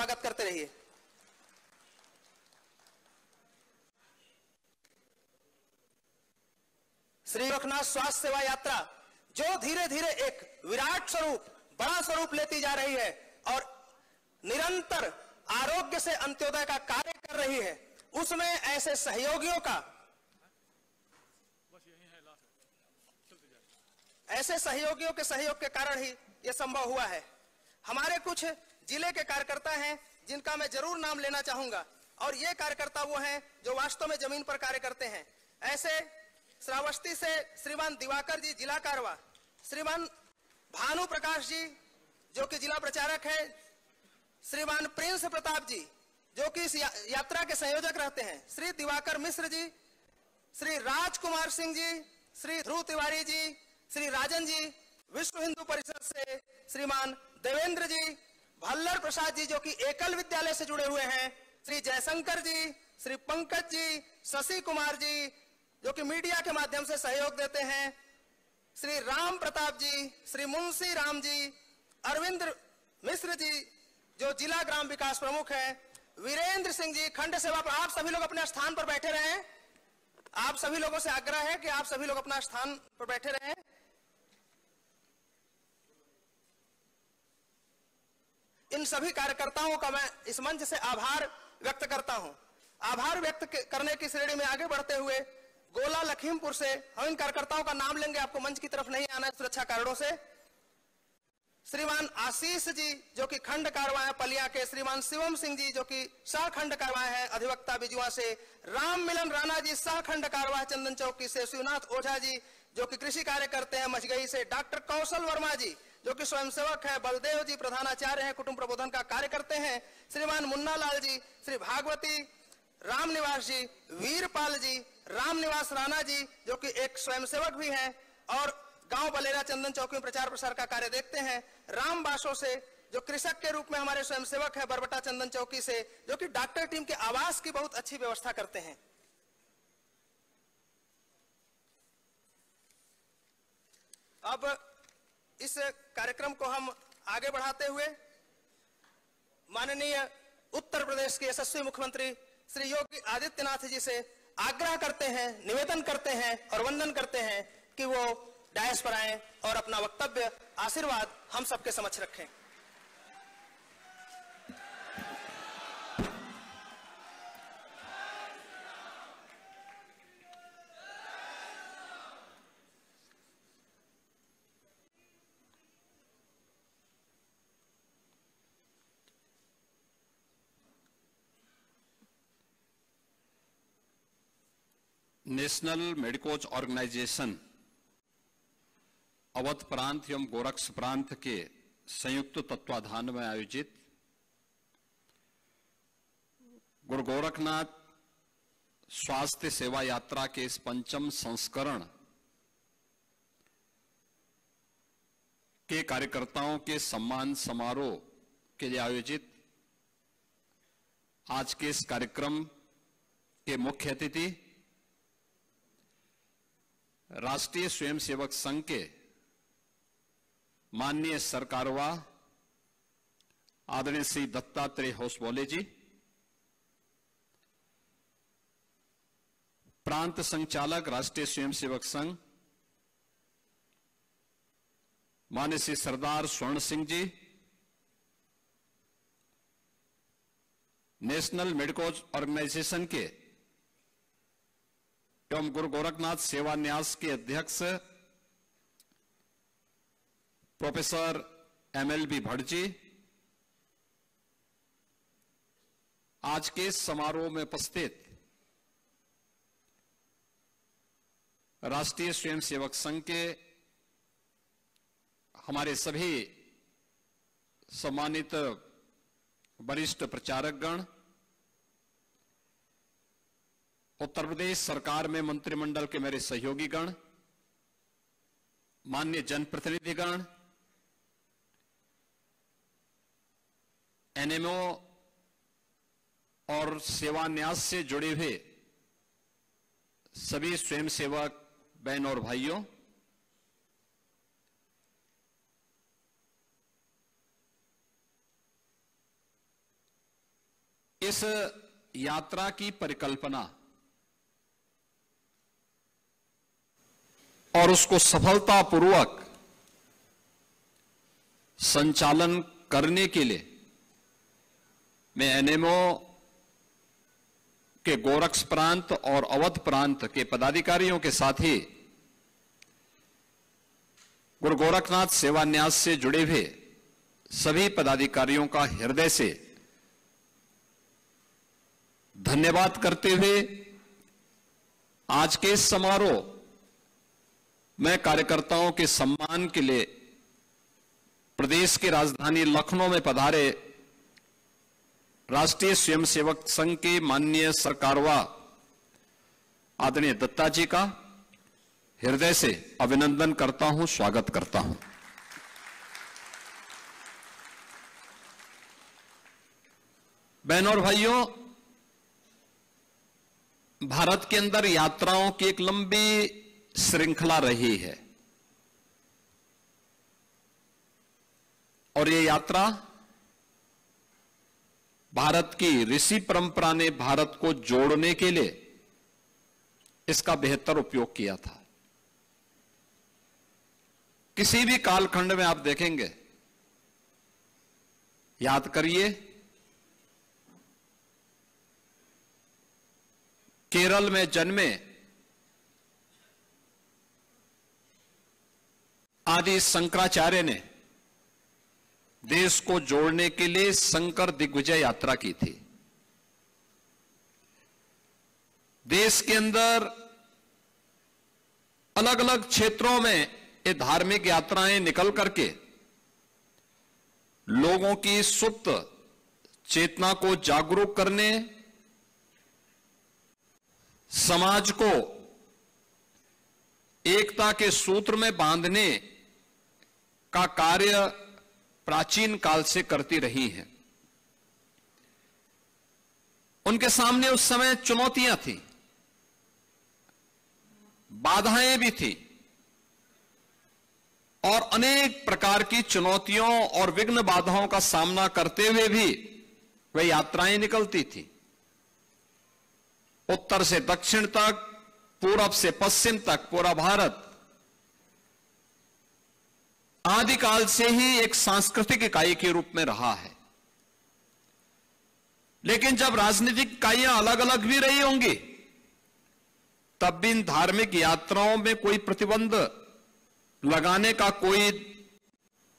स्वागत करते रहिए। श्री गोरखनाथ स्वास्थ्य सेवा यात्रा जो धीरे धीरे एक विराट स्वरूप, बड़ा स्वरूप लेती जा रही है और निरंतर आरोग्य से अंत्योदय का कार्य कर रही है, उसमें ऐसे सहयोगियों का, ऐसे सहयोगियों के सहयोग के कारण ही यह संभव हुआ है। हमारे कुछ जिले के कार्यकर्ता हैं जिनका मैं जरूर नाम लेना चाहूंगा, और ये कार्यकर्ता वो हैं जो वास्तव में जमीन पर कार्य करते हैं। ऐसे श्रावस्ती से श्रीमान दिवाकर जी जिला कारवा, श्रीमान भानु प्रकाश जी जो कि जिला प्रचारक है, श्रीमान प्रिंस प्रताप जी जो कि इस यात्रा के संयोजक रहते हैं, श्री दिवाकर मिश्र जी, श्री राजकुमार सिंह जी, श्री ध्रुव तिवारी जी, श्री राजन जी, विश्व हिंदू परिषद से श्रीमान देवेंद्र जी, भल्लर प्रसाद जी जो कि एकल विद्यालय से जुड़े हुए हैं, श्री जयशंकर जी, श्री पंकज जी, शशि कुमार जी जो कि मीडिया के माध्यम से सहयोग देते हैं, श्री राम प्रताप जी, श्री मुंशी राम जी, अरविंद मिश्र जी जो जिला ग्राम विकास प्रमुख हैं, वीरेंद्र सिंह जी खंड सेवा पर। आप सभी लोग अपने स्थान पर बैठे रहें। आप सभी लोगों से आग्रह है कि आप सभी लोग अपना स्थान पर बैठे रहें। इन सभी कार्यकर्ताओं का मैं इस मंच से आभार व्यक्त करता हूं। आभार व्यक्त करने की श्रेणी में आगे बढ़ते हुए गोला लखीमपुर से हम इन कार्यकर्ताओं का नाम लेंगे, आपको मंच की तरफ नहीं आना है सुरक्षा कारणों से। श्रीमान आशीष जी जो कि खंड कारवां पलिया के, श्रीमान शिवम सिंह जी जो कि सह खंड कारवां है अधिवक्ता बिजुआ से, राम मिलन राणा जी सह खंड कारवां चंदन चौकी से, शिवनाथ ओझा जी जो कि कृषि कार्य करते हैं मझगई से, डॉक्टर कौशल वर्मा जी जो कि स्वयंसेवक है, बलदेव जी प्रधानाचार्य हैं, कुटुंब प्रबोधन का कार्य करते हैं, श्रीमान मुन्ना लाल जी, श्री भागवती राम निवास जी, वीरपाल जी, राम निवास राणा जी जो कि एक स्वयंसेवक भी हैं और गांव बलेरा चंदन चौकी में प्रचार प्रसार का कार्य देखते हैं, राम बासो से जो कृषक के रूप में हमारे स्वयंसेवक है बरबटा चंदन चौकी से, जो कि डॉक्टर टीम के आवास की बहुत अच्छी व्यवस्था करते हैं। अब इस कार्यक्रम को हम आगे बढ़ाते हुए माननीय उत्तर प्रदेश के यशस्वी मुख्यमंत्री श्री योगी आदित्यनाथ जी से आग्रह करते हैं, निवेदन करते हैं और वंदन करते हैं कि वो डायस पर आएं और अपना वक्तव्य आशीर्वाद हम सबके समक्ष रखें। नेशनल मेडिकोज ऑर्गेनाइजेशन अवध प्रांत एवं गोरक्ष प्रांत के संयुक्त तत्वाधान में आयोजित गुरु गोरखनाथ स्वास्थ्य सेवा यात्रा के इस 5वें संस्करण के कार्यकर्ताओं के सम्मान समारोह के लिए आयोजित आज के इस कार्यक्रम के मुख्य अतिथि राष्ट्रीय स्वयंसेवक संघ के माननीय सरकारवा आदरणीय श्री दत्तात्रेय होसबोले जी, प्रांत संचालक राष्ट्रीय स्वयंसेवक संघ माननीय श्री सरदार स्वर्ण Singh ji, national medicos organisation के एवं गुरु गोरखनाथ सेवा न्यास के अध्यक्ष प्रोफेसर MLB भट्ट जी, आज के इस समारोह में उपस्थित राष्ट्रीय स्वयंसेवक संघ के हमारे सभी सम्मानित वरिष्ठ प्रचारक गण, उत्तर प्रदेश सरकार में मंत्रिमंडल के मेरे सहयोगी गण, माननीय जनप्रतिनिधिगण, NMO और सेवान्यास से जुड़े हुए सभी स्वयंसेवक बहन और भाइयों, इस यात्रा की परिकल्पना और उसको सफलतापूर्वक संचालन करने के लिए मैं एनएमओ के गोरक्ष प्रांत और अवध प्रांत के पदाधिकारियों के साथ ही गुरु गोरखनाथ सेवा न्यास से जुड़े हुए सभी पदाधिकारियों का हृदय से धन्यवाद करते हुए आज के इस समारोह में कार्यकर्ताओं के सम्मान के लिए प्रदेश की राजधानी लखनऊ में पधारे राष्ट्रीय स्वयंसेवक संघ के माननीय सरकारवा आदरणीय दत्ता जी का हृदय से अभिनंदन करता हूं, स्वागत करता हूं। बहनों और भाइयों, भारत के अंदर यात्राओं की एक लंबी श्रृंखला रही है और ये यात्रा भारत की ऋषि परंपरा ने भारत को जोड़ने के लिए इसका बेहतर उपयोग किया था। किसी भी कालखंड में आप देखेंगे, याद करिए, केरल में जन्मे आदि शंकराचार्य ने देश को जोड़ने के लिए शंकर दिग्विजय यात्रा की थी। देश के अंदर अलग अलग क्षेत्रों में ये धार्मिक यात्राएं निकल करके लोगों की सुप्त चेतना को जागरूक करने, समाज को एकता के सूत्र में बांधने का कार्य प्राचीन काल से करती रही हैं। उनके सामने उस समय चुनौतियां थी, बाधाएं भी थी और अनेक प्रकार की चुनौतियों और विघ्न बाधाओं का सामना करते हुए भी वे यात्राएं निकलती थी। उत्तर से दक्षिण तक, पूरब से पश्चिम तक पूरा भारत आदिकाल से ही एक सांस्कृतिक इकाई के रूप में रहा है। लेकिन जब राजनीतिक इकाइयां अलग अलग भी रही होंगी, तब भी इन धार्मिक यात्राओं में कोई प्रतिबंध लगाने का कोई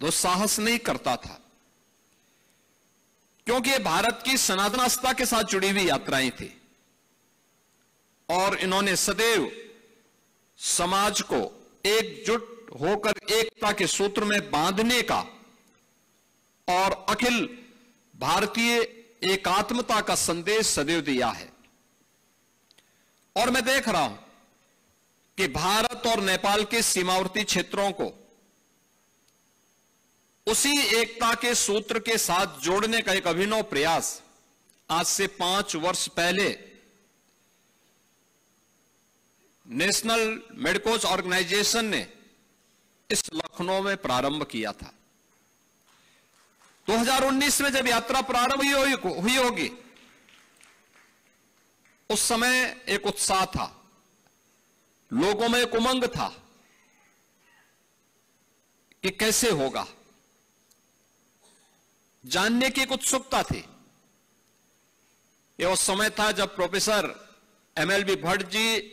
दुस्साहस नहीं करता था, क्योंकि ये भारत की सनातन आस्था के साथ जुड़ी हुई यात्राएं थी और इन्होंने सदैव समाज को एकजुट होकर एकता के सूत्र में बांधने का और अखिल भारतीय एकात्मता का संदेश सदैव दिया है। और मैं देख रहा हूं कि भारत और नेपाल के सीमावर्ती क्षेत्रों को उसी एकता के सूत्र के साथ जोड़ने का एक अभिनव प्रयास आज से 5 वर्ष पहले नेशनल मेडकोच ऑर्गेनाइजेशन ने इस लखनऊ में प्रारंभ किया था। 2019 में जब यात्रा प्रारंभ हुई होगी, उस समय एक उत्साह था, लोगों में एक उमंग था कि कैसे होगा, जानने की एक उत्सुकता थी। यह उस समय था जब professor MLB Bhatt ji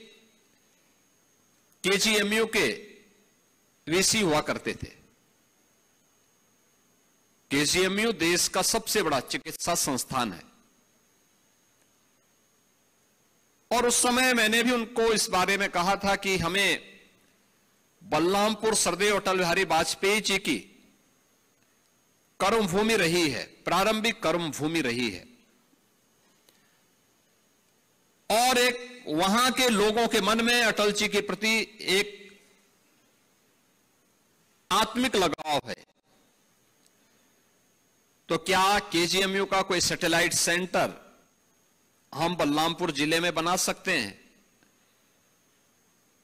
KGMU के वीसी हुआ करते थे। KGMU देश का सबसे बड़ा चिकित्सा संस्थान है और उस समय मैंने भी उनको इस बारे में कहा था कि हमें बलरामपुर सरदेव अटल बिहारी वाजपेयी जी की कर्मभूमि रही है, प्रारंभिक कर्मभूमि रही है और एक वहां के लोगों के मन में अटल जी के प्रति एक आत्मिक लगाव है। तो क्या KGMU का कोई सैटेलाइट सेंटर हम बलरामपुर जिले में बना सकते हैं?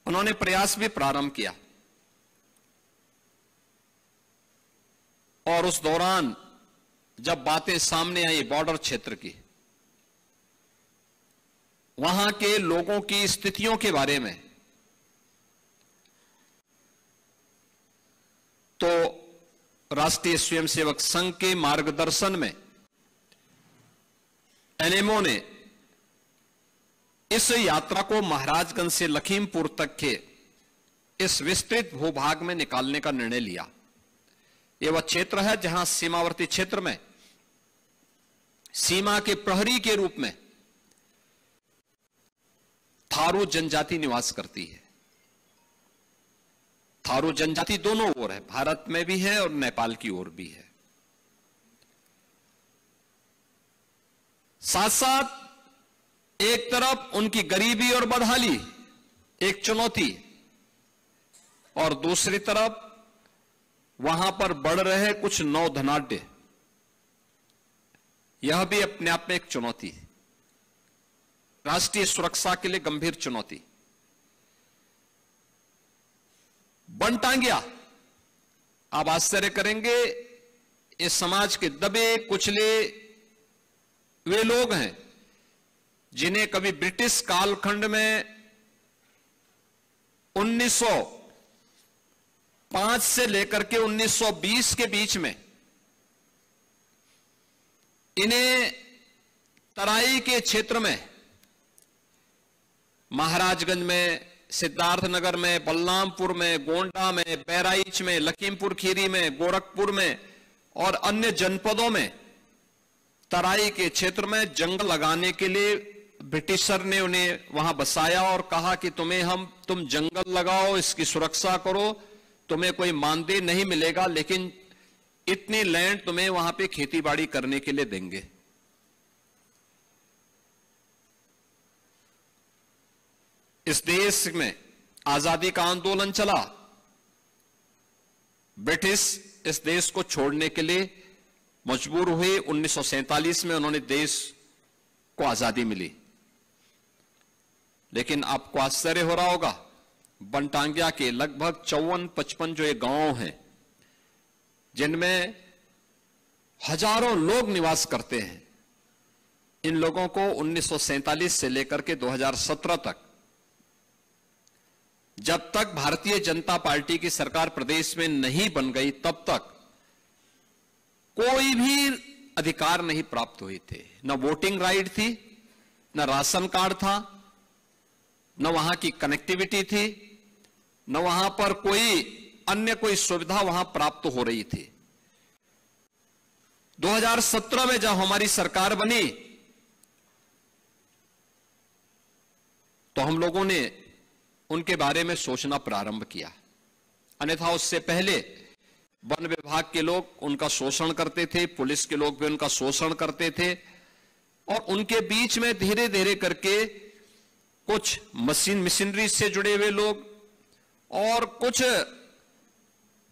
उन्होंने प्रयास भी प्रारंभ किया और उस दौरान जब बातें सामने आई बॉर्डर क्षेत्र की, वहां के लोगों की स्थितियों के बारे में, तो राष्ट्रीय स्वयंसेवक संघ के मार्गदर्शन में एनएमओ ने इस यात्रा को महाराजगंज से लखीमपुर तक के इस विस्तृत भूभाग में निकालने का निर्णय लिया। यह वह क्षेत्र है जहां सीमावर्ती क्षेत्र में सीमा के प्रहरी के रूप में थारू जनजाति निवास करती है। थारू जनजाति दोनों ओर है, भारत में भी है और नेपाल की ओर भी है। साथ साथ एक तरफ उनकी गरीबी और बदहाली एक चुनौती, और दूसरी तरफ वहां पर बढ़ रहे कुछ नौधनाढ्य, यह भी अपने आप में एक चुनौती है, राष्ट्रीय सुरक्षा के लिए गंभीर चुनौती। बनटांगिया, आप आश्चर्य करेंगे, इस समाज के दबे कुचले वे लोग हैं जिन्हें कभी ब्रिटिश कालखंड में 1905 से लेकर के 1920 के बीच में इन्हें तराई के क्षेत्र में, महाराजगंज में, सिद्धार्थनगर में, बलरामपुर में, गोंडा में, बहराइच में, लखीमपुर खीरी में, गोरखपुर में और अन्य जनपदों में तराई के क्षेत्र में जंगल लगाने के लिए ब्रिटिशर ने उन्हें वहां बसाया और कहा कि तुम जंगल लगाओ, इसकी सुरक्षा करो, तुम्हें कोई मानदेय नहीं मिलेगा, लेकिन इतनी लैंड तुम्हें वहां पे खेतीबाड़ी करने के लिए देंगे। इस देश में आजादी का आंदोलन चला, ब्रिटिश इस देश को छोड़ने के लिए मजबूर हुए। 1947 में उन्होंने देश को आजादी मिली। लेकिन आपको आश्चर्य हो रहा होगा, बनटांगिया के लगभग 54-55 जो ये गांव हैं जिनमें हजारों लोग निवास करते हैं, इन लोगों को 1947 से लेकर के 2017 तक, जब तक भारतीय जनता पार्टी की सरकार प्रदेश में नहीं बन गई, तब तक कोई भी अधिकार नहीं प्राप्त हुए थे। न वोटिंग राइट थी, न राशन कार्ड था, न वहां की कनेक्टिविटी थी, न वहां पर कोई सुविधा वहां प्राप्त हो रही थी। 2017 में जब हमारी सरकार बनी तो हम लोगों ने उनके बारे में सोचना प्रारंभ किया, अन्यथा उससे पहले वन विभाग के लोग उनका शोषण करते थे, पुलिस के लोग भी उनका शोषण करते थे, और उनके बीच में धीरे धीरे करके कुछ मशीनरी से जुड़े हुए लोग और कुछ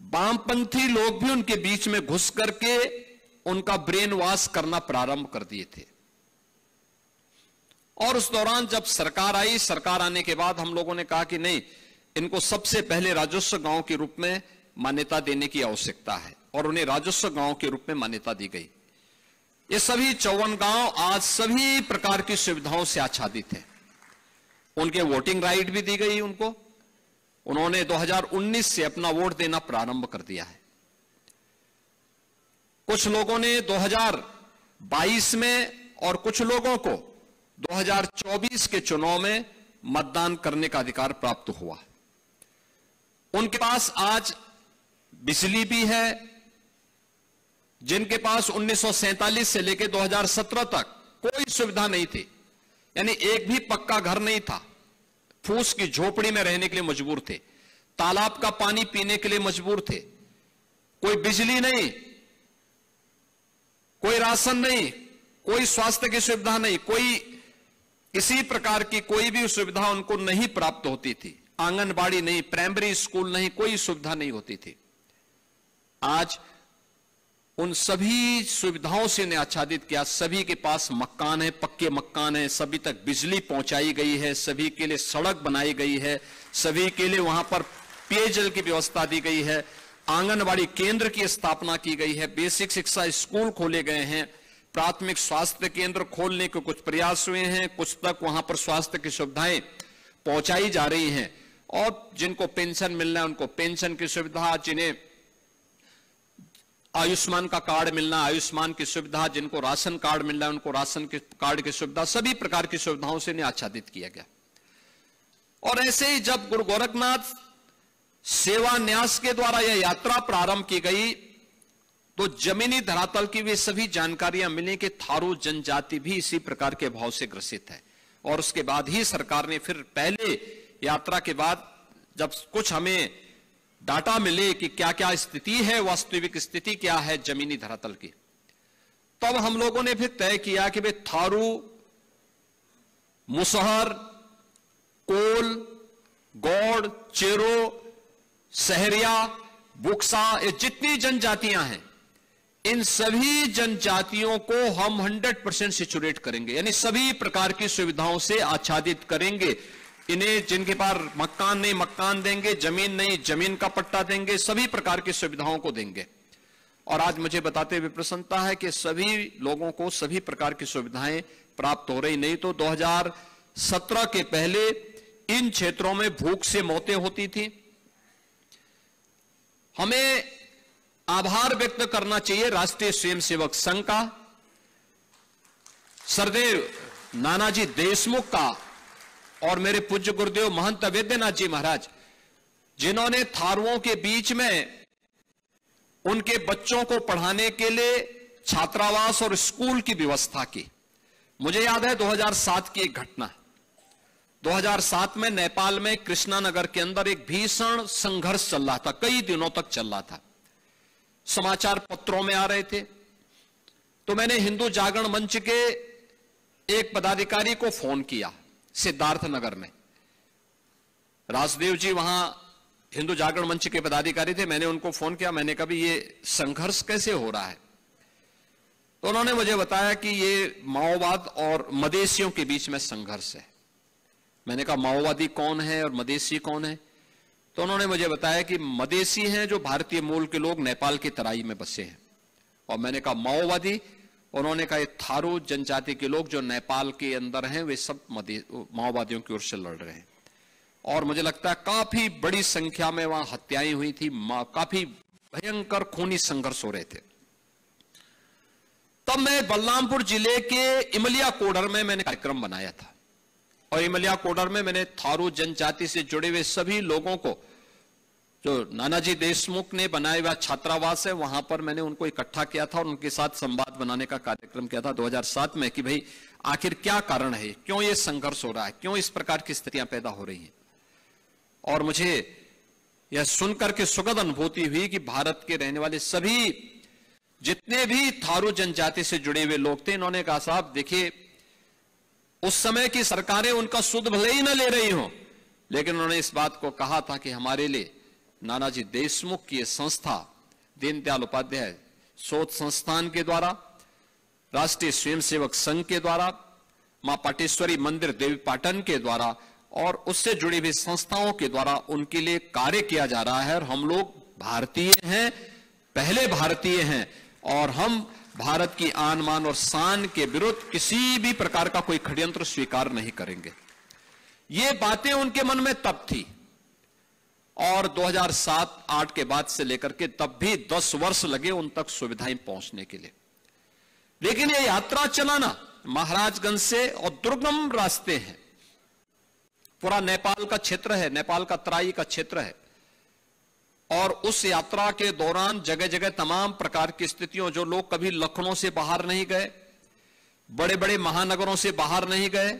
वामपंथी लोग भी उनके बीच में घुस करके उनका ब्रेन वॉश करना प्रारंभ कर दिए थे। और उस दौरान जब सरकार आई, सरकार आने के बाद हम लोगों ने कहा कि नहीं, इनको सबसे पहले राजस्व गांव के रूप में मान्यता देने की आवश्यकता है, और उन्हें राजस्व गांव के रूप में मान्यता दी गई। ये सभी 54 गांव आज सभी प्रकार की सुविधाओं से आच्छादित हैं। उनके वोटिंग राइट भी दी गई उनको। उन्होंने 2019 से अपना वोट देना प्रारंभ कर दिया है। कुछ लोगों ने 2022 में और कुछ लोगों को 2024 के चुनाव में मतदान करने का अधिकार प्राप्त हुआ। उनके पास आज बिजली भी है, जिनके पास 1947 से लेकर 2017 तक कोई सुविधा नहीं थी, यानी एक भी पक्का घर नहीं था, फूस की झोपड़ी में रहने के लिए मजबूर थे, तालाब का पानी पीने के लिए मजबूर थे, कोई बिजली नहीं, कोई राशन नहीं, कोई स्वास्थ्य की सुविधा नहीं, कोई किसी प्रकार की कोई भी सुविधा उनको नहीं प्राप्त होती थी, आंगनबाड़ी नहीं, प्राइमरी स्कूल नहीं, कोई सुविधा नहीं होती थी। आज उन सभी सुविधाओं से ने आच्छादित किया। सभी के पास मकान है, पक्के मकान है, सभी तक बिजली पहुंचाई गई है, सभी के लिए सड़क बनाई गई है, सभी के लिए वहां पर पेयजल की व्यवस्था दी गई है, आंगनबाड़ी केंद्र की स्थापना की गई है, बेसिक शिक्षा स्कूल खोले गए हैं, प्राथमिक स्वास्थ्य केंद्र खोलने के कुछ प्रयास हुए हैं, कुछ तक वहां पर स्वास्थ्य की सुविधाएं पहुंचाई जा रही हैं, और जिनको पेंशन मिलना है उनको पेंशन की सुविधा, जिन्हें आयुष्मान का कार्ड मिलना, आयुष्मान की सुविधा, जिनको राशन कार्ड मिलना है उनको राशन के कार्ड की सुविधा, सभी प्रकार की सुविधाओं से इन्हें आच्छादित किया गया। और ऐसे ही जब गुरु गोरखनाथ सेवा न्यास के द्वारा यह यात्रा प्रारंभ की गई तो जमीनी धरातल की भी सभी जानकारियां मिली कि थारू जनजाति भी इसी प्रकार के भाव से ग्रसित है। और उसके बाद ही सरकार ने फिर पहले यात्रा के बाद जब कुछ हमें डाटा मिले कि क्या क्या स्थिति है, वास्तविक स्थिति क्या है जमीनी धरातल की, तब हम लोगों ने फिर तय किया कि भाई थारू, मुसहर, कोल, गौड़, चेरो, सहरिया, बुक्सा, ये जितनी जनजातियां हैं इन सभी जनजातियों को हम 100% सिचुरेट करेंगे, यानी सभी प्रकार की सुविधाओं से आच्छादित करेंगे। इन्हें जिनके पास मकान नहीं मकान देंगे, जमीन नहीं जमीन का पट्टा देंगे, सभी प्रकार की सुविधाओं को देंगे। और आज मुझे बताते हुए प्रसन्नता है कि सभी लोगों को सभी प्रकार की सुविधाएं प्राप्त हो रही। नहीं तो 2017 के पहले इन क्षेत्रों में भूख से मौतें होती थी। हमें आभार व्यक्त करना चाहिए राष्ट्रीय स्वयंसेवक संघ का, सरदेव नानाजी देशमुख का और मेरे पूज्य गुरुदेव महंत वैद्यनाथ जी महाराज, जिन्होंने थारुओं के बीच में उनके बच्चों को पढ़ाने के लिए छात्रावास और स्कूल की व्यवस्था की। मुझे याद है 2007 की एक घटना। 2007 में नेपाल में कृष्णानगर के अंदर एक भीषण संघर्ष चल रहा था, कई दिनों तक चल रहा था, समाचार पत्रों में आ रहे थे। तो मैंने हिंदू जागरण मंच के एक पदाधिकारी को फोन किया सिद्धार्थ नगर में। राजदेव जी वहां हिंदू जागरण मंच के पदाधिकारी थे। मैंने उनको फोन किया, मैंने कहा भी ये संघर्ष कैसे हो रहा है? तो उन्होंने मुझे बताया कि ये माओवाद और मदेशियों के बीच में संघर्ष है। मैंने कहा माओवादी कौन है और मदेशी कौन है? तो उन्होंने मुझे बताया कि मदेशी हैं जो भारतीय मूल के लोग नेपाल की तराई में बसे हैं, और मैंने कहा माओवादी, उन्होंने कहा थारू जनजाति के लोग जो नेपाल के अंदर हैं वे सब माओवादियों की ओर से लड़ रहे हैं। और मुझे लगता है काफी बड़ी संख्या में वहां हत्याएं हुई थी, काफी भयंकर खूनी संघर्ष हो रहे थे। तब मैं बलरामपुर जिले के इमलिया कोडर में मैंने कार्यक्रम बनाया था, और इमलिया कोडर में मैंने थारू जनजाति से जुड़े हुए सभी लोगों को, जो नानाजी देशमुख ने बनाया हुआ छात्रावास है, वहां पर मैंने उनको इकट्ठा किया था और उनके साथ संवाद बनाने का कार्यक्रम किया था 2007 में कि भाई आखिर क्या कारण है, क्यों ये संघर्ष हो रहा है, क्यों इस प्रकार की स्थितियां पैदा हो रही हैं। और मुझे यह सुनकर के सुखद अनुभूति हुई कि भारत के रहने वाले सभी जितने भी थारू जनजाति से जुड़े हुए लोग थे, इन्होंने कहा साहब देखिए, उस समय की सरकारें उनका सुध भले ही न ले रही हो, लेकिन उन्होंने इस बात को कहा था कि हमारे लिए नानाजी देशमुख की संस्था दीनदयाल उपाध्याय शोध संस्थान के द्वारा, राष्ट्रीय स्वयंसेवक संघ के द्वारा, मां पाटेश्वरी मंदिर देवी पाटन के द्वारा और उससे जुड़ी हुई संस्थाओं के द्वारा उनके लिए कार्य किया जा रहा है। और हम लोग भारतीय हैं, पहले भारतीय हैं, और हम भारत की आन मान और शान के विरुद्ध किसी भी प्रकार का कोई षड्यंत्र स्वीकार नहीं करेंगे। ये बातें उनके मन में तब थी, और 2007-8 के बाद से लेकर के तब भी 10 वर्ष लगे उन तक सुविधाएं पहुंचने के लिए। लेकिन ये यात्रा चलाना महाराजगंज से, और दुर्गम रास्ते हैं, पूरा नेपाल का क्षेत्र है, नेपाल का तराई का क्षेत्र है, और उस यात्रा के दौरान जगह जगह तमाम प्रकार की स्थितियों, जो लोग कभी लखनऊ से बाहर नहीं गए, बड़े बड़े महानगरों से बाहर नहीं गए,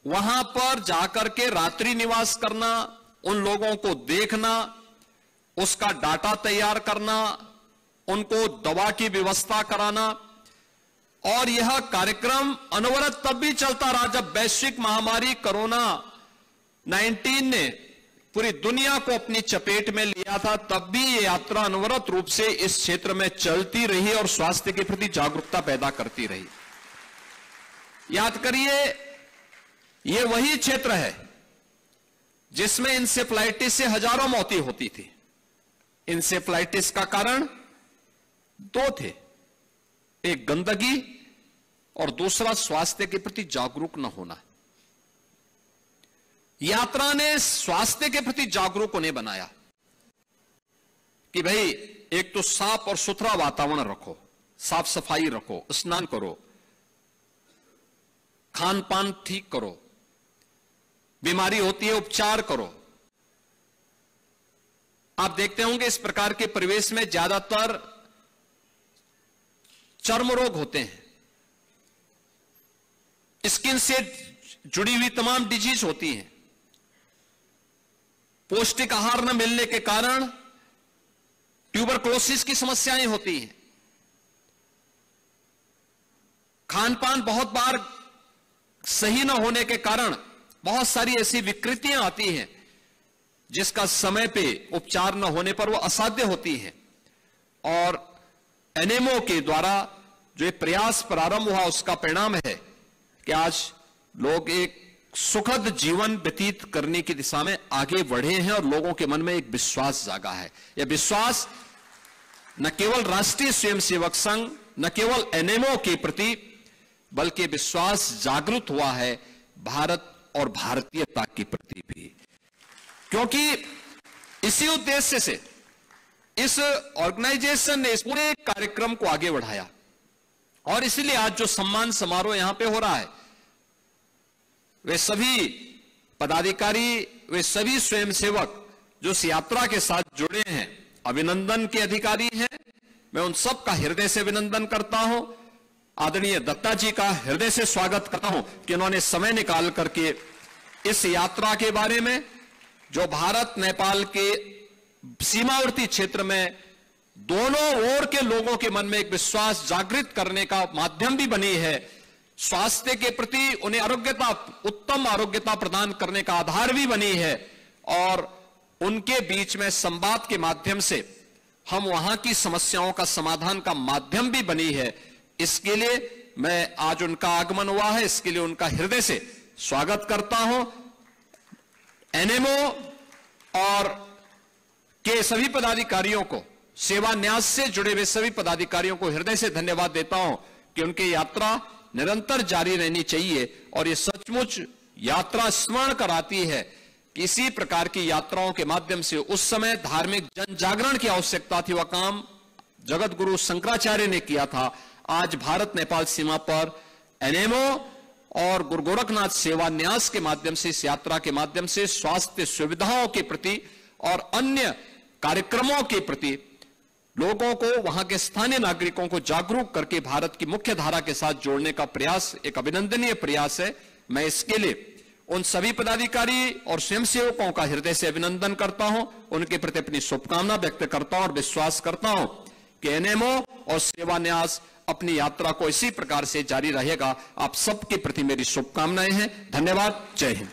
वहां पर जाकर के रात्रि निवास करना, उन लोगों को देखना, उसका डाटा तैयार करना, उनको दवा की व्यवस्था कराना। और यह कार्यक्रम अनवरत तब भी चलता रहा जब वैश्विक महामारी कोरोना 19 ने पूरी दुनिया को अपनी चपेट में लिया था, तब भी ये यात्रा अनवरत रूप से इस क्षेत्र में चलती रही और स्वास्थ्य के प्रति जागरूकता पैदा करती रही। याद करिए, ये वही क्षेत्र है जिसमें इंसेफ्लाइटिस से हजारों मौतें होती थी। इंसेफ्लाइटिस का कारण 2 थे, एक गंदगी और दूसरा स्वास्थ्य के प्रति जागरूक न होना। यात्रा ने स्वास्थ्य के प्रति जागरूक उन्हें बनाया कि भाई एक तो साफ और सुथरा वातावरण रखो, साफ सफाई रखो, स्नान करो, खान पान ठीक करो, बीमारी होती है उपचार करो। आप देखते होंगे इस प्रकार के परिवेश में ज्यादातर चर्म रोग होते हैं, स्किन से जुड़ी हुई तमाम डिजीज होती हैं। पौष्टिक आहार न मिलने के कारण ट्यूबरक्लोसिस की समस्याएं होती हैं। खान पान बहुत बार सही न होने के कारण बहुत सारी ऐसी विकृतियां आती हैं जिसका समय पे उपचार न होने पर वो असाध्य होती हैं। और एनएमओ के द्वारा जो एक प्रयास प्रारंभ हुआ उसका परिणाम है कि आज लोग एक सुखद जीवन व्यतीत करने की दिशा में आगे बढ़े हैं और लोगों के मन में एक विश्वास जागा है। यह विश्वास न केवल राष्ट्रीय स्वयंसेवक संघ, न केवल एनएमओ के प्रति, बल्कि विश्वास जागृत हुआ है भारत और भारतीयता के प्रति भी। क्योंकि इसी उद्देश्य से इस ऑर्गेनाइजेशन ने इस पूरे कार्यक्रम को आगे बढ़ाया और इसलिए आज जो सम्मान समारोह यहां पे हो रहा है, वे सभी पदाधिकारी, वे सभी स्वयंसेवक जो इस यात्रा के साथ जुड़े हैं, अभिनंदन के अधिकारी हैं। मैं उन सब का हृदय से अभिनंदन करता हूं। आदरणीय दत्ता जी का हृदय से स्वागत करता हूं कि उन्होंने समय निकाल करके इस यात्रा के बारे में, जो भारत नेपाल के सीमावर्ती क्षेत्र में दोनों ओर के लोगों के मन में एक विश्वास जागृत करने का माध्यम भी बनी है, स्वास्थ्य के प्रति उन्हें आरोग्यता, उत्तम आरोग्यता प्रदान करने का आधार भी बनी है और उनके बीच में संवाद के माध्यम से हम वहां की समस्याओं का समाधान का माध्यम भी बनी है। इसके लिए मैं आज उनका आगमन हुआ है, इसके लिए उनका हृदय से स्वागत करता हूं। एनएमओ और के सभी पदाधिकारियों को, सेवा न्यास से जुड़े हुए सभी पदाधिकारियों को हृदय से धन्यवाद देता हूं कि उनकी यात्रा निरंतर जारी रहनी चाहिए और ये सचमुच यात्रा स्मरण कराती है कि इसी प्रकार की यात्राओं के माध्यम से उस समय धार्मिक जन जागरण की आवश्यकता थी, वह काम जगत गुरु शंकराचार्य ने किया था। आज भारत नेपाल सीमा पर एनएमओ और गुरु गोरखनाथ सेवा न्यास के माध्यम से, इस यात्रा के माध्यम से स्वास्थ्य सुविधाओं के प्रति और अन्य कार्यक्रमों के प्रति लोगों को, वहां के स्थानीय नागरिकों को जागरूक करके भारत की मुख्य धारा के साथ जोड़ने का प्रयास एक अभिनंदनीय प्रयास है। मैं इसके लिए उन सभी पदाधिकारी और स्वयंसेवकों का हृदय से अभिनंदन करता हूं, उनके प्रति अपनी शुभकामना व्यक्त करता हूं और विश्वास करता हूं कि एनएमओ और सेवा न्यास अपनी यात्रा को इसी प्रकार से जारी रहेगा। आप सबके प्रति मेरी शुभकामनाएं हैं। धन्यवाद। जय हिंद।